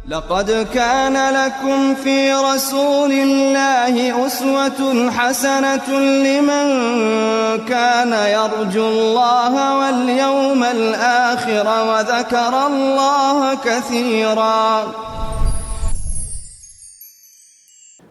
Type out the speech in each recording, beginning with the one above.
لقد كان لكم في رسول الله أسوة حسنة لمن كان يرجو الله واليوم الآخر وذكر الله كثيرا.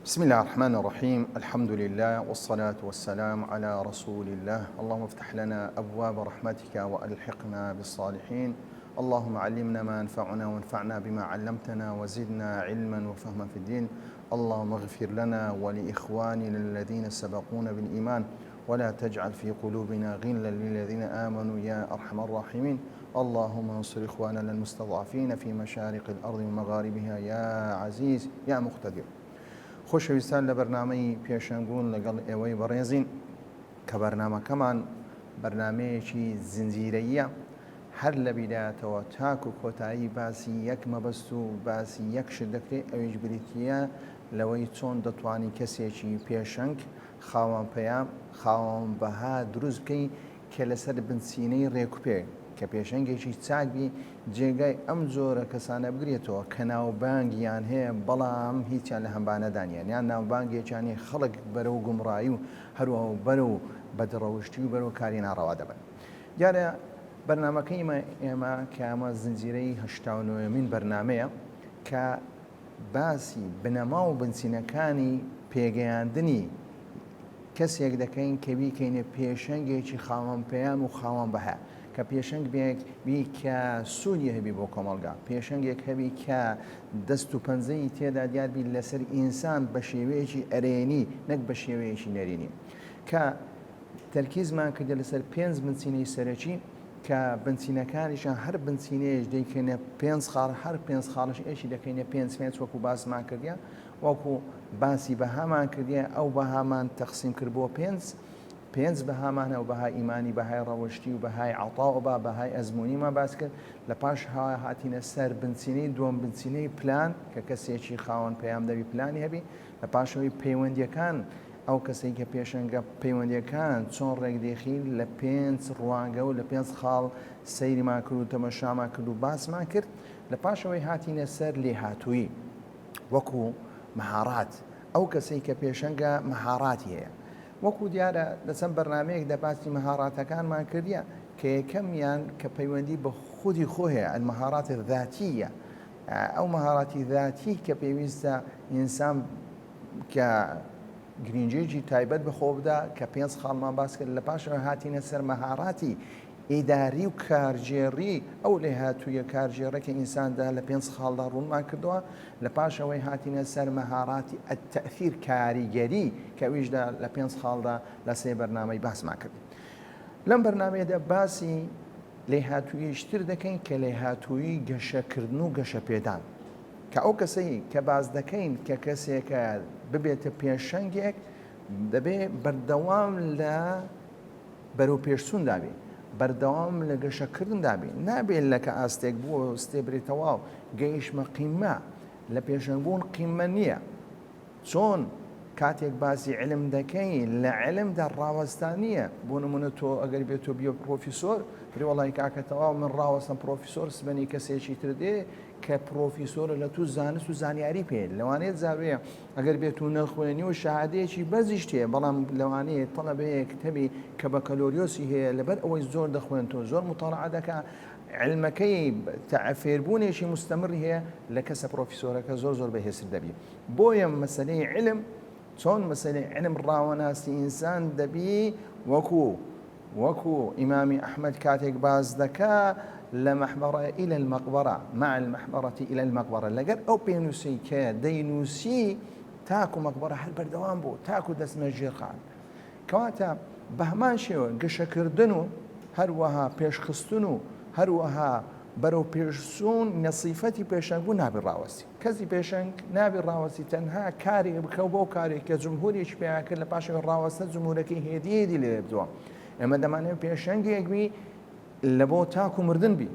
بسم الله الرحمن الرحيم. الحمد لله والصلاة والسلام على رسول الله. اللهم افتح لنا أبواب رحمتك وألحقنا بالصالحين. اللهم علمنا ما ينفعنا وانفعنا بما علمتنا وزدنا علما وفهما في الدين. اللهم اغفر لنا ولإخواننا الذين سبقونا بالإيمان ولا تجعل في قلوبنا غلا للذين آمنوا يا أرحم الراحمين. اللهم انصر إخواننا المستضعفين في مشارق الأرض ومغاربها يا عزيز يا مقتدر. خۆشەویستان لە بەرنامەی پێشەنگون لەگەڵ ئێوەی بەڕێزین کە بەرنامەکەمان بەرنامەیەکی زنجیرەیە، هەر لە بیدایەتەوە تاکو کۆتایی باسی یەک مەبەست و باسی یەک شت دەکرێت، ئەویش بریتیە لەوەی چۆن دەتوانی کەسێکی پێشەنگ خاوەن پەیام خاوەن بەها دروست بکەی کە لەسەر بنچینەی ڕێکوپێ کە پێشەنگێکی چاکبی جێگای ئەم جۆرە کەسانە بگرێتەوە کە ناوبانگیان هەیە بەڵام هیچیان لە هەمبانەدانیان، یان ناوبانگێکیانی خەڵک بەرەو گومڕایی و هەروەها بەرەو بەدڕەوشتی و بەرەو کاری ناڕەوا دەبن. دیارە بەرنامەکەی ئێمە کە ئەمە زنجیرەی 89مین بەرنامەیە کە باسی بنەما و بنچینەکانی پێگەیاندنی کەسێک دەکەین کە بیکەینە پێشەنگێکی خاوەن پەیام و خاوەن بەها، کە پێشەنگ بی کە سوودی هەبی بۆ کۆمەلگا، پێشەنگێک هەبی کە دەست و پەنجەی تێدا دیاربی لەسەر ئینسان بە شێوەیەکی ئەرێنی نەک بە شێوەیەکی نەرێنی، کە تەرکیزمان کردە لەسەر 5 بنچینەی سەرەکی کە بنچینەکانیشان هەر بنچینەیەش دەیکەینە 5 خاڵ، هەر 5 خاڵش ئێشی دەکەینە 5 وەکو باسمان کردیە، وەکو باسی بەهامان کردیە ئەو بەهامان تەقسیم کرد بۆ 5 بەهامانە و بەهای ئیمانی، بەهای ڕەوشتی و بەهای عەڵتا و بەهای ئەزمموونیمان باس کرد. لە پاش هاتینە سەر بنچینەی دووەم، بنچینەی پلان کە کەسێکی خاوەن پەیام دەبی پلانی هەبی، لە پاشەوەی پەیوەندیەکان ئەو کەسێک کە پێشەنگە پەیوەندیەکان چۆن ڕێکدێخی لە 5 ڕوانگە و لە 5 خاڵ سەیرمان کرد و تەمەشامان کرد و باسمان کرد. لە پاشەوەی هاتینە سەر لێهاتووی وەکو مەهارات، ئەو کەسێک کە پێشەنگە مەهاراتی هەیە. وەکو دیارە لەچەند بەرنامەیەک دەباسی مەهاراتەکانمان کردیە کە یەکەمیان کە پەیوەندی بە خودی خۆ هەیە، المەهارات الذاتیە، ئەو مەهاراتی ذاتی کە پێویستە ئینسان کە گرنگجێکی تایبەت بەخۆ بدا کە 5 خاڵمان باس کرد. لە پاشەوە هاتینە سەر مەهاراتی ئیداری و کارژێڕی، ئەو لێهاتوویە کارژێڕە کە ئینساندا لە 5 خاڵدا ڕوونمان کردووە. لە پاشەوەی هاتینە سەر مەهاراتی التەئثیر کاریگەری کە ئەویشدا لە 5 خاڵدا لە 3 بەرنامەی باسمان کرد. لەم بەرنامەیەدا باسی لێهاتوویشتر دەکەین کە لێهاتووی گەشەکردن و گەشەپێدان، کە ئەو کەسەی کە باز دەکەین کە کەسێکە ببێتە پێشەنگێک دەبێت بەردەوام لە بەرەو پێشچوون دابێ، بەردەوام لە گەشەکردن دابێ، نابێت لەکە ئاستێک بووە ستێبرێتەوە و گەیشتمە قیمە. لە پێشەنگبوون قیمە نییە. چۆن کاتێک باسی علم دەکەین لە علمدا ڕاوەستان نییە. بۆ نمونە تۆ ئەگەر بێت تۆ بیە پرۆفیسۆر وەڵی کاکەتەوە من ڕاوەستم پرۆفیسۆر سبەنی کەسێکی تر دێ کە پرۆفیسۆرە لە تو زانست و زانیاری پێ لەوانەیە زاوەیە ئەگەر بێت و نەخوێنی و شەهادەیەکی بەرزیش تێ، بەڵام لەوانەیە تەڵەبەیە کتەبی کە بەکەلۆریۆسی هەیە لەبەر ئەوەی زۆر دەخوێن تۆ زۆر مطالعە دەکا، علمەکەی فێربوونێکی مستەمری هەیە لە کەسە پرۆفیسۆرەکە زۆر بەهێزتر دەبی. بۆیە مەسەلەی علم چۆن مەسەلەی علم ڕاوەناسی ئینسان دەبی وەکو ئیمامی ئەحمەد کاتێک باز دەکا لە مەحبەڕە إلى المقبرة مع المحبرة إلى المقبرة، لەگەر ئەو پێنووسی کە دەینووسی تاکو مەقبەرە هەر بەردەوام بوو تاکو دەستمە ژێرخان، کەواتە بە هەمان شێوە گەشەکردن و هەروەها پێشخستن و هەروەها بەرەو پێشچوون نەسیفەتی پێشەنگ بوو نابێ ڕاوەستی. کەسی پێشەنگ نابێ ڕاوەستی تەنها کارێک بکەو بۆ کارێک کە جمهوریەکی پێیان کرد لە پاشەوە ڕاوەستە جمهورەکەی هێدیێدی لێ بدووە. ئێمە دەمانێت پێشەنگێک بی لە بۆ تاکو مردن بی.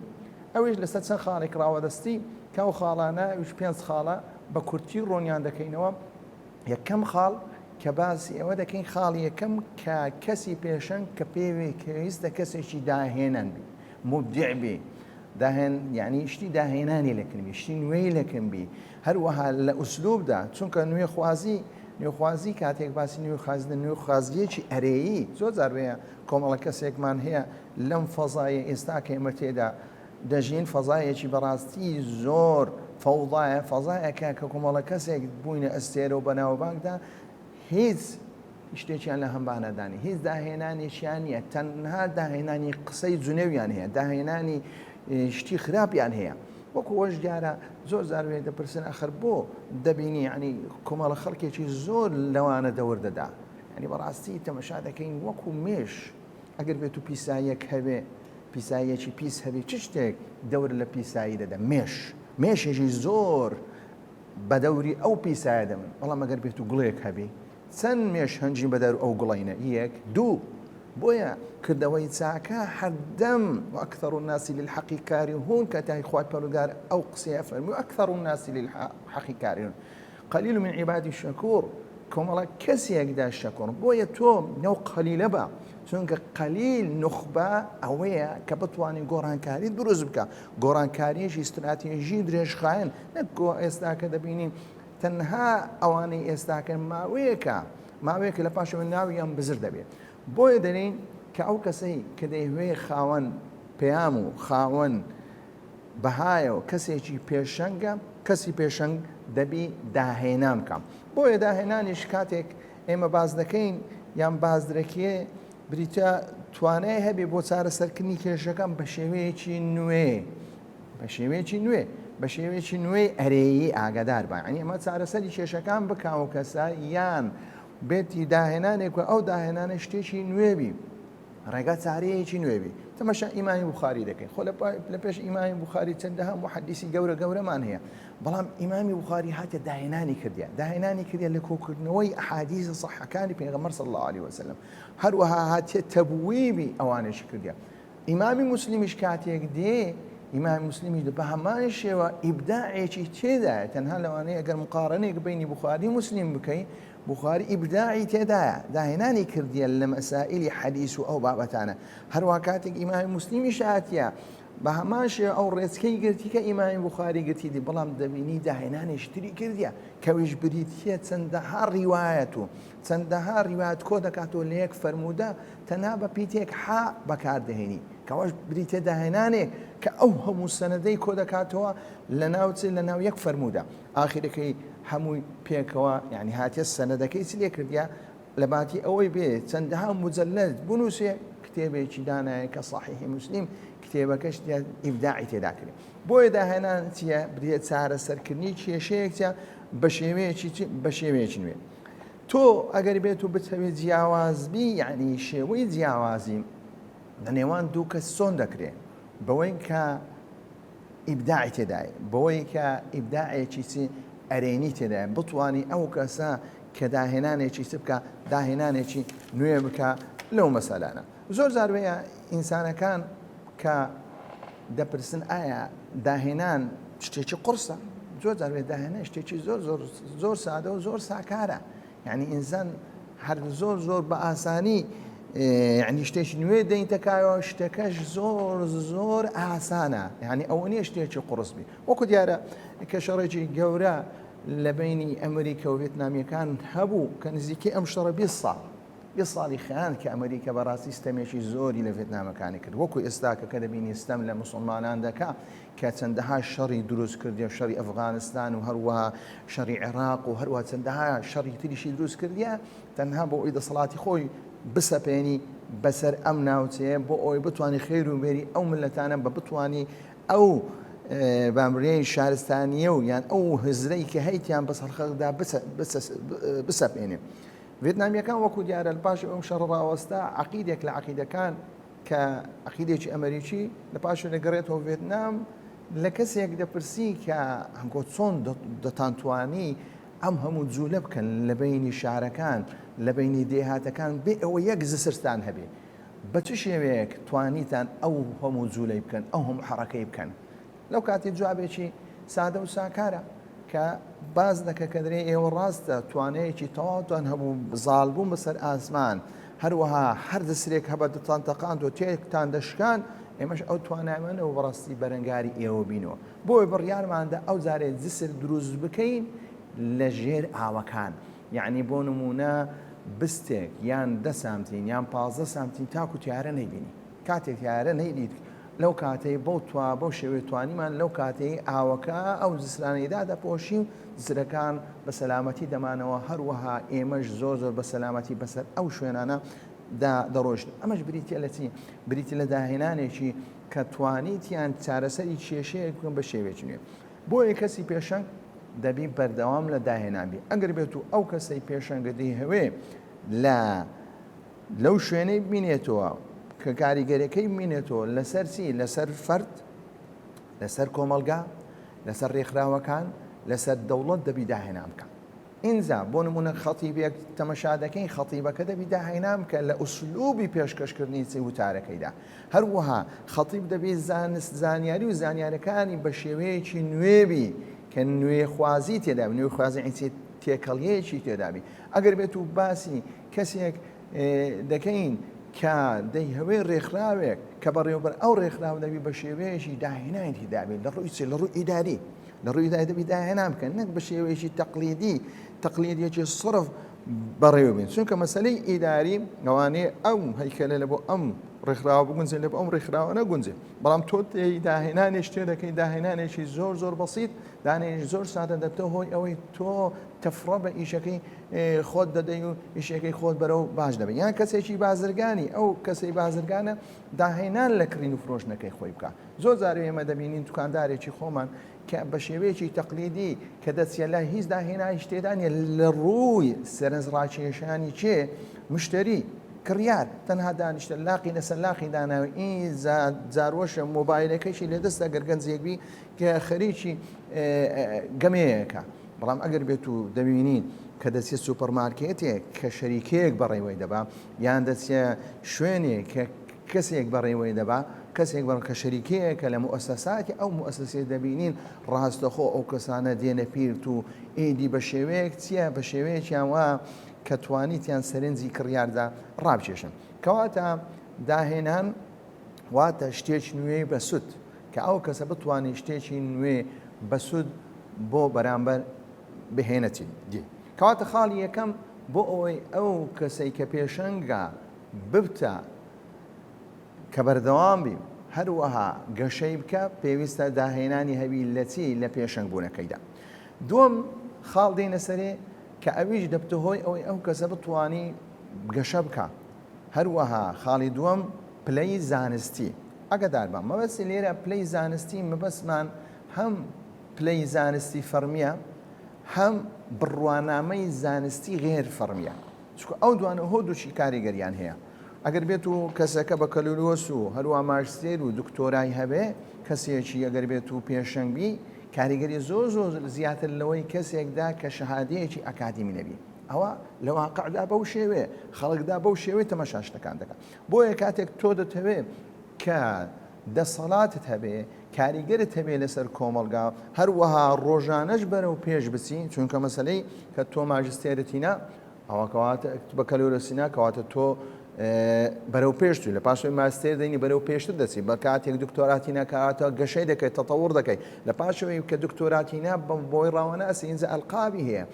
ئەویش لەسەر چەند خاڵێک ڕاوەدەستی کە ئەو خاڵانە ئەوش 5 خاڵە بە کورتی ڕۆنیان دەکەینەوە. یەکەم خاڵ کە باسی ئەوە دەکەین خاڵی یەکەم کە کەسی پێشەنگ کە پێویستە کەسێکی داهێنان بی، مبدع بی، داهێن یعنی شتی داهێنانی لەکردبی شتی نوێی لەکەمبی هەروەها لە ئوسلوبدا چونکە نوێخوازی کاتێک باسی نوێخوازیەکی ئەرێیی زۆر جاربەیە کۆمەڵە کەسێکمان هەیە لەم فەزایە ئێستا کە ئێمە تێدا دەژین فەزایەکی بەڕاستی زۆر فەوضایە فەزایەکە کە کۆمەڵە کەسێک بووینە ئەستێرە و بەناوبانگدا هیچ شتێکیان لە هەمبانەدانی هیچ داهێنانێکیان نییە تەنها داهێنانی قسەی جونێویان هەیە داهێنانی شتی خراپیان هەیە وەکو وەش دیارە زۆر زاروێ دەپرسن ئەخر بۆ دەبینی ینی کۆمەڵە خەڵکێکی زۆر لەوانە دەوردەدا ینی بەڕاستی تەمەشا دەکەین وەکو مێش ئەگەر بێت و پیساییەک هەبێ پیساییەکی پیس هەبێ چ شتێک دەور لە پیسایی دەدا مێشێکی زۆر بە دەوری ئەو پیسایە دەمن بەڵام ئەگەر بێت و گوڵێک هەبێ چەند مێش هەنجی بەدەر ئەو گوڵینە یەک دوو بۆیە کردەوەی چاکە هەردەم وأكثر الناس للحق كارهون کەتای خوای پەروەردگار ئەو قسەیە فەرمووی وأكثر الناس للحق كارهون قليل من عبادي الشكور کۆمەڵە کەسێکدا شەکۆڕ بۆیە تۆ نەو قەلیلە بە چونکە قەلیل نخبە ئەوەیە کە بتوانین گۆڕانکاری دروست بکە گۆڕانکاریەشی استراتێژی درێژخایەن نەکۆ ئێستا کە دەبینین تەنها ئەوانەی ئێستاکەن ماوەیەکە لە پاشەوە ناویان بزر دەبێت بۆیە دەرین کە ئەو کەسەی کە دەیوێ خاوەن پەیام و خاوەن بەهایەوە کەسێکی پێشەنگە کەسی پێشەنگ دەبی داهێنام بکەم بۆیە داهێنانیش کاتێک ئێمە باز دەکەین یان بازدرەکێ بریتە توانای هەبێ بۆ چارەسەرکردنی کێشەکەم بە شێوەیەکی نوێی ئەرێیی ئاگادار بە ینی ئەمە چارەسەری کێشەکان بکاو کەسە یان بێتی داهێنانێک و ئەو داهێنانە شتێکی نوێبی ڕێگا چارەیەکی نوێبی تەماشا ئیمامی بوخاری دەکەین خۆ لە پێش ئیمامی بوخاری چەندەها محەدیسی گەورەمان هەیە بەڵام ئیمامی بوخاری هاتە داهێنانی کردیا لە کۆکردنەوەی ئەحادیث صحەکانی پێغەمبەر صلی الله عليه وسلم هەروەها هاتیە تەبویبی ئەوانەشی کردیا ئیمامی موسلیمیش کاتێک دێ ئیمامی موسلیمی بە هەمان شێوە ئیبداعێکی تێدایە تەنها لەوانەیە ئەگەر مقارنەیەک بینی بوخاری مسلیم بکەین بوخاری ئیبداعی تێدایە داهێنانی کردیە لە مەسائلی حەدیث و ئەو بابەتانە هەروە کاتێک ئیمامی مسلیمی شاتیە بە هەمان شێوە ئەو ڕێچکەی گرتی کە ئیمامی بوخاری گرتیدی بەڵام دەبینی داهێنانێکی تری کردیە کەویش بریتیە چەندەها ڕیوایەت و چەندەها ڕیوایەت کۆ دەکاتەوە لە یەک فەرموودە تەنها بە پیتێک حا بەکاردەهێنی کەوەش بریتە داهێنانێک کە ئەو هەموو سەنەدەی کۆ دەکاتەوە لە ناو یەک فەرموودە ئاخرەکەی هەمووی پێکەوە یعنی هاتیە سەنەدەکەی چ لێ کردیا لە باتی ئەوەی بێ چەندەها مجەلەد بنووسێ کتێبێکی دانایە کە صحیحی مسلیم کتێبەکەش ئیبداعی تێدا کرد بۆیە داهێنان چییە برێت چارەسەرکردنی کێشەیەکە بە شێوەیەکی نوێ تۆ ئەگەر بێت و بتەوێت جیاوازبی یعنی شێوەی جیاوازی لە نێوان دوو کەس چۆن دەکرێت بەوەی کە ئیبداعی تێدایە بەوەی کە ئیبداعێکی ئەرێنی تێدایە بتوانی ئەو کەسە کە داهێنانێکی بکە داهێنانێکی نوێ بکە لەو مەسەلانە زۆر زاروەیە ئینسانەکان کە دەپرسن ئایا داهێنان شتێکی قورسە زۆر زاروێ داهێنان شتێکی زۆر سادە و زۆر ساکارە یعنی ئینسان هەر زۆر بە ئاسانی یعنی شتێکی نوێ دەینتەکایەوە شتەکەش زۆر ئاسانە یعنی ئەوە نیە شتێکی قورسبی وەکو دیارە کە شەڕێکی گەورە لە بینی ئەمریکا و ڤێتنامیەکان هەبوو کە نزیکەی ئەم شەڕە 20 ساڵی خیان کە ئەمریکا بەڕاستی ستەمێکی زۆری لە ڤێتنامەکانی کرد وەکو ئێستاکە کە دەبینی ستەم لە موسڵمانان دەکا کە چەندەها شەڕی دروست کردیە شەڕی ئەفغانستان و هەروەها شەڕی عێراق و هەروە چەندەها شەڕی تریشی دروست کردیە تەنها بۆ ئەوەی دەسەڵاتی خۆی بسەپێنی بەسەر ئەم ناوچەیە بۆ ئەوەی بتوانانی خێر و مێری ئەو ملەتانە بە بتوانی ئەو بامرێی شارستانیە و یان ئەو هزرەی کە هەیتیان بەسەر خەڵکدا بسەپێنێ ڤێتنامیەکان وەکو دیارە لە پاش ئەم شەڕ ڕاوەستا عەقیدێک لە عەقیدەکان کە عەقیدێکی ئەمریکی لە پاشە دەگەڕێتەوە ڤێتنام لە کەسێک دەپرسی کە هەنگۆ چۆن دەتانتوانی ئەم هەموو جوولە بکەن لە بینی شارەکان لە بینی دێهاتەکان بێ ئەوە یەک زسرستان هەبێ بە چ شێوەیەک توانیتان ئەو هەموو جوولەی بکەن ئەو هەموو حەڕەکەی بکەن لەو کاتی جوابێکی سادە و ساکارە کە باز دەکە کە درێ ئێوە ڕاستە توانەیەکی تەواوتان هەبوو زاڵبوون بەسەر ئاسمان هەروەها هەر دەسرێک هەبە دەتان تەقاند و تێکتان دەشکان ئێمەش ئەو توانایمەنەوە بەڕاستی بەرەنگاری ئێوە بینەوە بۆی بڕیارماندا ئەو جارێت جسر دروست بکەین لە ژێر ئاوەکان یعنی بۆ نمونە بستێک یان 10 سامتین یان 15 سامتین تاکو تیارە نەیبینی کاتێک تیارە نەیدیت لەو کاتەی بەو شێوەیە توانیمان لەو کاتەی ئاوەکە ئەو جسرانەیدا دەپۆشی و جسرەکان بە سەلامەتی دەمانەوە هەروەها ئێمەش زۆر بە سەلامەتی بەسەر ئەو شوێنانە دەڕۆژن ئەمەش بریتە لە چی بریتە لە داهێنانێکی کە توانیتیان چارەسەری کێشەیەک بکەن بە شێوەیەکی نوێ بۆیە کەسی پێشەنگ دەبی بەردەوام لە داهێنانبی ئەگەر بێت و ئەو کەسەی پێشەنگەدەی هەوێ لەو شوێنەی بینێتەوە کە کاریگەرەکەی بینێتەوە لەسەر چی لەسەر فەرد لەسەر کۆمەلگا لەسەر ڕێکخراوەکان لەسەر دەوڵەت دەبی داهێنان بکە ئینجا بۆ نمونە خەتیبێک تەمەشا دەکەین خەتیبەکە دەبی داهێنان بکە لە ئوسلوبی پێشکەشکردنی وتارەکەیدا هەروەها خەتیب دەبی زانیاری و زانیارەکانی بە شێوەیەکی نوێبی کە نوێخوازی تێدابی نوێخوازی تێکەڵیەیەکی تێدابی ئەگەر بێت و باسی کەسێک دەکەین کە دەیهەوێ ڕێکخراوێک کە بەڕێوەبەر ئەو ڕێکخراو دەبی بە شێوەیەکی داهێنانی تێدابی لە ڕووی ئیداری لە ڕووی دەبی داهێنان بکەن نەک بە شێوەیەکی تەقلیدیەکی سڕف بەڕێوە بین چونکە مەسەلەی ئیداری ئەوانەیە ئەو هەیکەلە لە بۆ ئەم ڕێکخراوە بگونجێ لە بۆ ئەم ڕێکخراوە نەگونجێ بەڵام تۆ داهێنانێک شتێ دەکەی داهێنانێکی زۆر بەسیط دانێژ زۆر سادە دەبتە هۆی ئەوەی تۆ تەفڕە بە ئیشەکەی خۆت دەدەی و ئیشەکەی خۆت بەرەو باش دەبێت یان کەسێکی بازرگانی ئەو کەسەی بازرگانە داهێنان لە کڕین و فرۆشتنەکەی خۆی بکە زۆر جارێ ئێمە دەبینین دوکاندارێکی خۆمان کە بە شێوەیەکی تەقلیدی کە دەچێت لە هیچ داهێنانی شتێدانە لە ڕووی سەرنجڕاکێشانی چێ مشتری کڕیار تەنها دانیشتە لاقی لەسەر لاقی داناوە ئین جاروەشە مۆبایلەکەیشی لێدەستە گەرگەنجێکبی کە خەریکی گەمەیەکە بەڵام ئەگەر بێت و دەبینین کە دەچێت سوپەرمارکێتێک کە شەریکەیەک بەڕێوەی دەبا یان دەچێت شوێنێک کە کەسێک بەڕێوەی دەبا کەسێک بەڕ کە شەریکەیەکە لە مؤسساتی ئەو مؤسسێ دەبینین ڕاستەخۆ ئەو کەسانە دێنە پیرت و ئیدی بە شێوەیەک چییە بە شێوەیەکیان وا کە توانیتیان سەرنجی کڕیاردا ڕابچێشن کەواتە داهێنان واتە شتێکی نوێی بەسوود کە ئەو کەسە بتوانێت شتێکی نوێ بەسوود بۆ بەرامبەر بهێنەتی دی کەواتە خاڵی یەکەم بۆ ئەوەی ئەو کەسەی کە پێشەنگە ببتە کە بەردەوام بیم هەروەها گەشەی بکە پێویستە داهێنانی هەبی لە چی لە پێشەنگ بوونەکەیدا دووەم خاڵ دێنە سەرێ کە ئەویش دەبتە هۆی ئەوەی ئەو کەسە بتوانی گەشە بکە هەروەها خاڵی دووەم پلەی زانستی ئەگەدار بە مەبەستی لێرە پلەی زانستی مەبەستمان هەم پلەی زانستی فەرمیە هەم بڕوانامەی زانستی غێر فەرمیە چونکە ئەو دوانە هۆ دووشی کاریگەریان هەیە ئەگەر بێت و کەسەکە بە کەلولۆس و هەروە ماژستێر و دکتۆرای هەبێ کەسێکی ئەگەر بێت و پێشەنگبی کاریگەری زۆر زیاتر لەوەی کەسێکدا کە شەهادەیەکی ئەکادمی نەبی ئەوە لە واقعدا بەو شێوێ خەڵکدا بەو شێوەی تەماشا شتەکان دەکات بۆیە کاتێک تۆ دەتەوێت کە دەسەڵاتت هەبێ کاریگەرت هەبێ لەسەر کۆمەلگا هەروەها ڕۆژانەش بەرەو پێش بچی چونکە مەسەلەی کە تۆ ماژستێرەتینا ئەوە کەواتە بە کەلۆرەسینا کەواتە تۆ بەرەو پێشتوی لە پاشۆی ماستێر دەینی بەرەو پێشتر دەچی بە کاتێک دکتۆراتی ناکاتە گەشەی دەکەیت تەتەوڕ دەکەی لە پاشەوەی کە دکتۆراتی نا بۆی ڕاوەناسی ئینجا ئەلقابی هەیە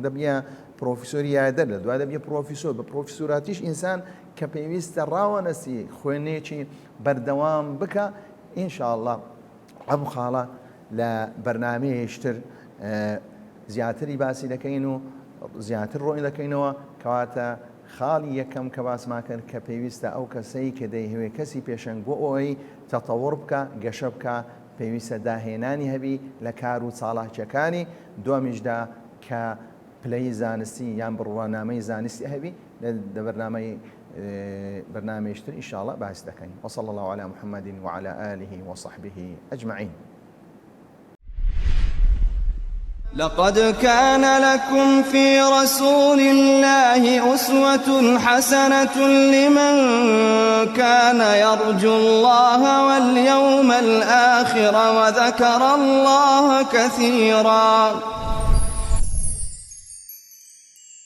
دەبیە پرۆفیسۆری یادەر لە دوای دەبیە پرۆفیسۆر بە پرۆفیسۆراتیش ئینسان کە پێویستە ڕاوەنەسی خوێنێکی بەردەوام بکە ئینشاءڵڵا ئەم خاڵە لە بەرنامەیەشتر زیاتری باسی دەکەین و زیاتر ڕۆی دەکەینەوە کەواتە خاڵی یەکەم کە باسمان کرد کە پێویستە ئەو کەسەی کە دەیهوێ کەسی پێشەنگ بۆ ئەوەی تەتەوڕ بکە گەشە بکە پێویستە داهێنانی هەبی لە کار و چالاکیەکانی دومیشدا کە پلەی زانستی یان بڕوانامەی زانستی هەبی لە بەرنامەیشتر ئینشاءڵڵا باس دەکەین وصلى الله على محمد وعلى آله وصحبه أجمعين. لقد كان لكم في رسول الله أسوة حسنة لمن كان يرجو الله واليوم الآخر وذكر الله كثيرا.